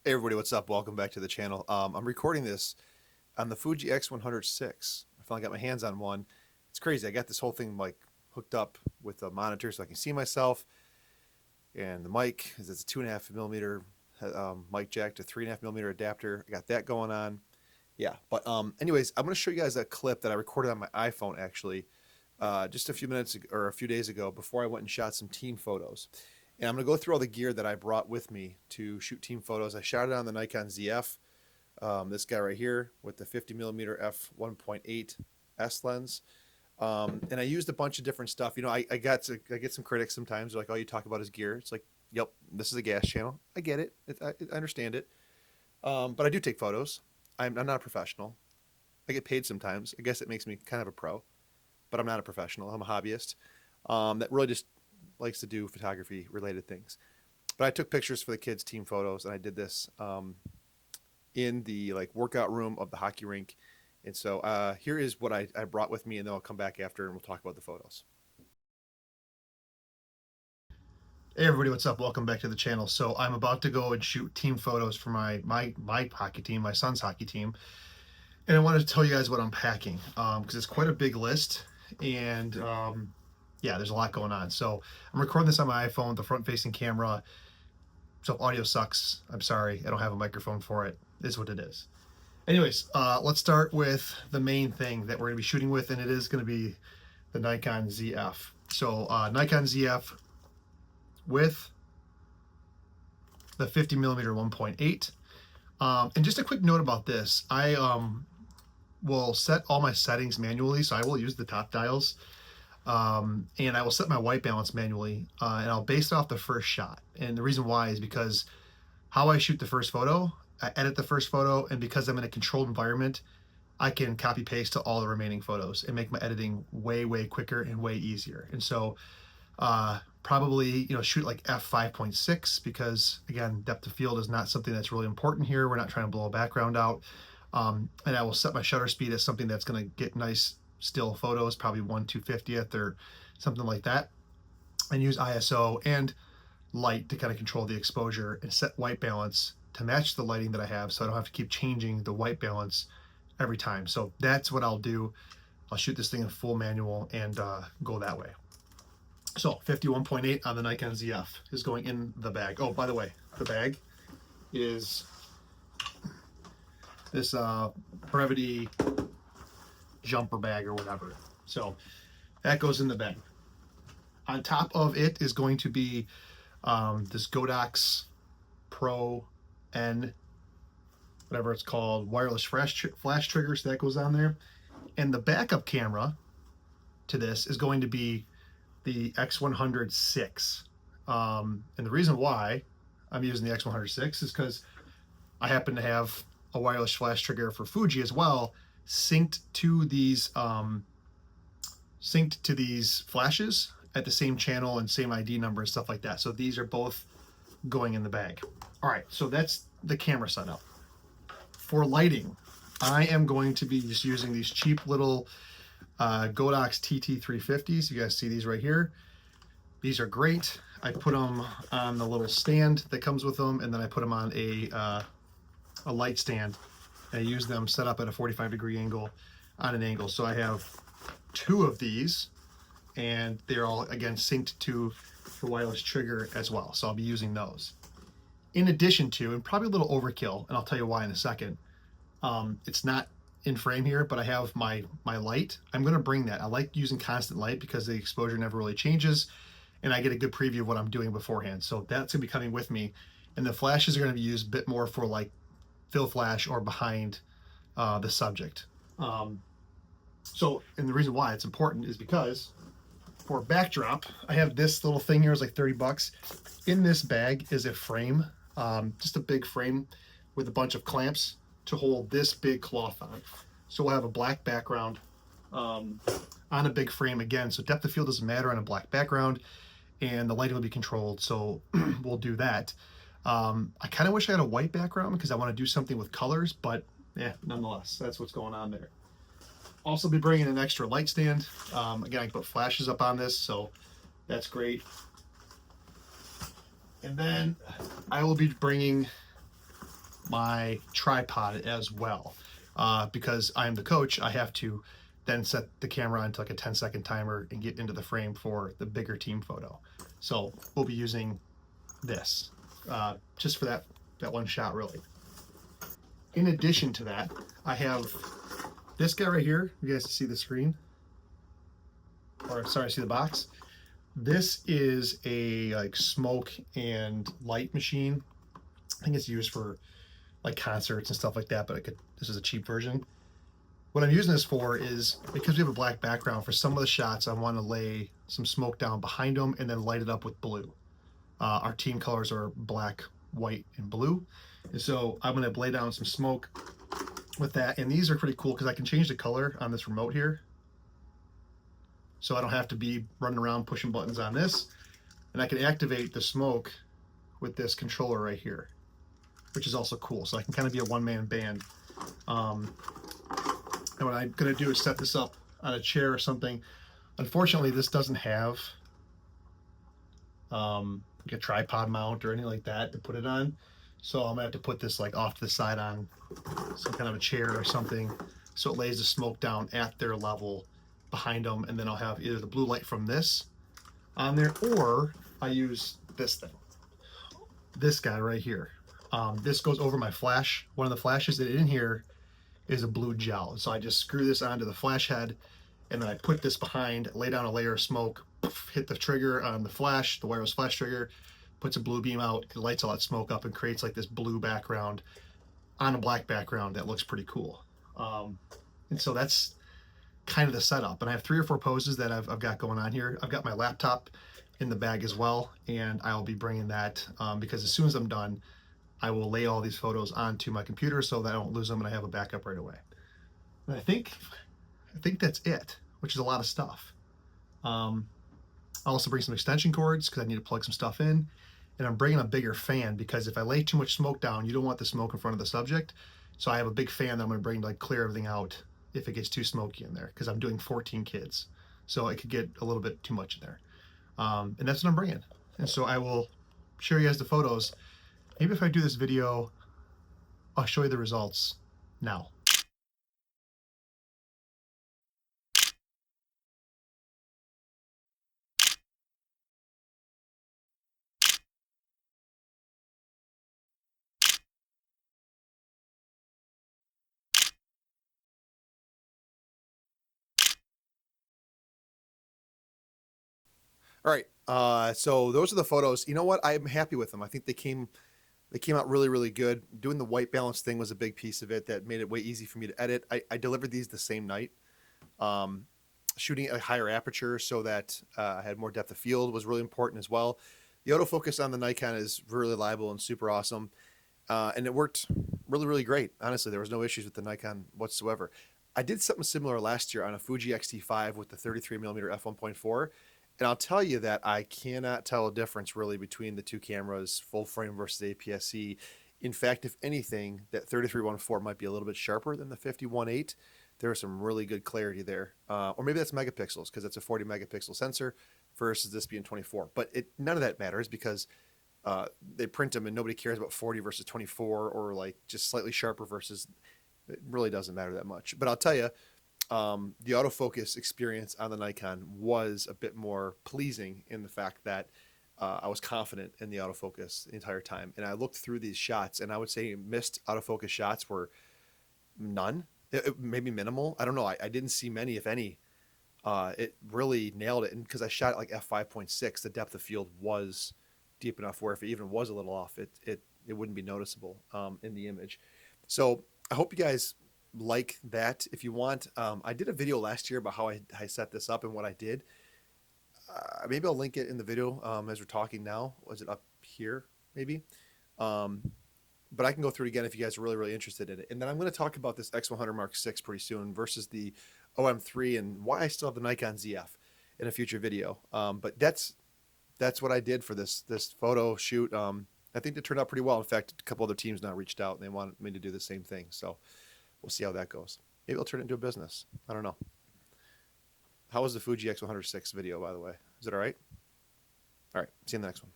Hey everybody, what's up? Welcome back to the channel. I'm recording this on the Fuji X100VI. I finally got my hands on one. It's crazy. I got this whole thing like hooked up with a monitor so I can see myself, and the mic is it's a 2.5 millimeter mic jack to 3.5 millimeter adapter. I got that going on. Yeah, but anyways, I'm going to show you guys a clip that I recorded on my iPhone actually, just a few minutes or a few days ago before I went and shot some team photos. And I'm going to go through all the gear that I brought with me to shoot team photos. I shot it on the Nikon ZF, this guy right here with the 50mm f1.8 S lens. And I used a bunch of different stuff. You know, I get some critics sometimes. They're like, "Oh, you talk about his gear." It's like, "Yep, this is a gas channel. I get it. I understand it." But I do take photos. I'm not a professional. I get paid sometimes. I guess it makes me kind of a pro, but I'm not a professional. I'm a hobbyist that really just likes to do photography related things. But I took pictures for the kids' team photos, and I did this in the like workout room of the hockey rink. And so here is what I brought with me, and then I'll come back after and we'll talk about the photos. Hey everybody, what's up? Welcome back to the channel. So I'm about to go and shoot team photos for my hockey team, my son's hockey team. And I wanted to tell you guys what I'm packing because it's quite a big list, and yeah, there's a lot going on. So I'm recording this on my iPhone, the front-facing camera. So if audio sucks, I'm sorry. I don't have a microphone for it. It is what it is. Anyways, let's start with the main thing that we're going to be shooting with, and it is going to be the Nikon ZF. So Nikon ZF with the 50mm 1.8. And just a quick note about this. I will set all my settings manually, so I will use the top dials. And I will set my white balance manually, and I'll base it off the first shot. And the reason why is because how I shoot the first photo, I edit the first photo, and because I'm in a controlled environment, I can copy paste to all the remaining photos and make my editing way quicker and way easier. And so probably shoot like f5.6 because again, depth of field is not something that's really important here. We're not trying to blow a background out. And I will set my shutter speed as something that's going to get nice still photos, probably 1/250th or something like that, and use ISO and light to kind of control the exposure, and set white balance to match the lighting that I have, so I don't have to keep changing the white balance every time. So that's what I'll do. I'll shoot this thing in full manual and go that way. So 51.8 on the Nikon ZF is going in the bag. Oh, by the way, the bag is this Brevity jumper bag or whatever. So that goes in the bag. On top of it is going to be this Godox Pro N, whatever it's called, wireless flash trigger, so that goes on there. And the backup camera to this is going to be the X100VI. And the reason why I'm using the X100VI is because I happen to have a wireless flash trigger for Fuji as well, synced to these flashes at the same channel and same ID number and stuff like that. So these are both going in the bag. All right, so that's the camera setup. For lighting, I am going to be just using these cheap little Godox TT350s. You guys see these right here. These are great. I put them on the little stand that comes with them, and then I put them on a light stand. I use them set up at a 45-degree angle on an angle. So I have two of these, and they're all, again, synced to the wireless trigger as well. So I'll be using those. In addition to, and probably a little overkill, and I'll tell you why in a second, it's not in frame here, but I have my light. I'm going to bring that. I like using constant light because the exposure never really changes, and I get a good preview of what I'm doing beforehand. So that's going to be coming with me. And the flashes are going to be used a bit more for like fill flash or behind the subject. And the reason why it's important is because for backdrop, I have this little thing here. It's like 30 bucks. In this bag is a frame, just a big frame with a bunch of clamps to hold this big cloth on. So we'll have a black background on a big frame again. So depth of field doesn't matter on a black background, and the lighting will be controlled. So we'll do that. I kind of wish I had a white background because I want to do something with colors, but yeah, nonetheless, that's what's going on there. Also be bringing an extra light stand. Again, I can put flashes up on this, so that's great. And then I will be bringing my tripod as well. Because I'm the coach, I have to then set the camera onto like a 10-second timer and get into the frame for the bigger team photo. So we'll be using this just for that one shot, really. In addition to that, I have this guy right here. You guys see the screen? Or sorry, see the box? This is a like smoke and light machine. I think it's used for like concerts and stuff like that, but this is a cheap version. What I'm using this for is because we have a black background, for some of the shots I want to lay some smoke down behind them and then light it up with blue. Our team colors are black, white, and blue. And so I'm going to lay down some smoke with that. And these are pretty cool because I can change the color on this remote here. So I don't have to be running around pushing buttons on this. And I can activate the smoke with this controller right here, which is also cool. So I can kind of be a one-man band. And what I'm going to do is set this up on a chair or something. Unfortunately, this doesn't have like a tripod mount or anything like that to put it on. So I'm gonna have to put this like off to the side on some kind of a chair or something, so it lays the smoke down at their level behind them, and then I'll have either the blue light from this on there, or I use this thing, this guy right here. This goes over my flash. One of the flashes that in here is a blue gel, so I just screw this onto the flash head, and then I put this behind, lay down a layer of smoke, hit the trigger on the flash, the wireless flash trigger, puts a blue beam out, it lights all that smoke up and creates like this blue background on a black background that looks pretty cool. And so that's kind of the setup. And I have 3 or 4 poses that I've got going on here. I've got my laptop in the bag as well, and I'll be bringing that because as soon as I'm done, I will lay all these photos onto my computer so that I don't lose them and I have a backup right away. And I think that's it, which is a lot of stuff. I'll also bring some extension cords because I need to plug some stuff in. And I'm bringing a bigger fan because if I lay too much smoke down, you don't want the smoke in front of the subject. So I have a big fan that I'm going to bring to like clear everything out if it gets too smoky in there, because I'm doing 14 kids. So it could get a little bit too much in there. And that's what I'm bringing. And so I will show you guys the photos. Maybe if I do this video, I'll show you the results now. All right. So those are the photos. You know what? I'm happy with them. I think they came out really, really good. Doing the white balance thing was a big piece of it that made it way easy for me to edit. I delivered these the same night. Shooting at a higher aperture so that I had more depth of field was really important as well. The autofocus on the Nikon is really reliable and super awesome. And it worked really, really great. Honestly, there was no issues with the Nikon whatsoever. I did something similar last year on a Fuji X-T5 with the 33mm f1.4. And I'll tell you that I cannot tell a difference really between the two cameras, full frame versus APS-C. In fact, if anything, that 33-1.4 might be a little bit sharper than the 51.8. There was some really good clarity there. Or maybe that's megapixels because it's a 40 megapixel sensor versus this being 24. But none of that matters because they print them and nobody cares about 40 versus 24 or like just slightly sharper versus, it really doesn't matter that much. But I'll tell you, the autofocus experience on the Nikon was a bit more pleasing in the fact that I was confident in the autofocus the entire time. And I looked through these shots and I would say missed autofocus shots were none, maybe minimal. I don't know. I didn't see many, if any. It really nailed it. And because I shot at like f5.6, the depth of field was deep enough where if it even was a little off, it wouldn't be noticeable in the image. So I hope you guys like that. If you want, I did a video last year about how I set this up and what I did. Maybe I'll link it in the video as we're talking now. Was it up here? Maybe. But I can go through it again if you guys are really, really interested in it. And then I'm going to talk about this X100 Mark VI pretty soon versus the OM3 and why I still have the Nikon ZF in a future video. But that's what I did for this photo shoot. I think it turned out pretty well. In fact, a couple other teams now reached out and they wanted me to do the same thing. So we'll see how that goes. Maybe I'll turn it into a business. I don't know. How was the Fuji X100 VI video, by the way? Is it all right? All right. See you in the next one.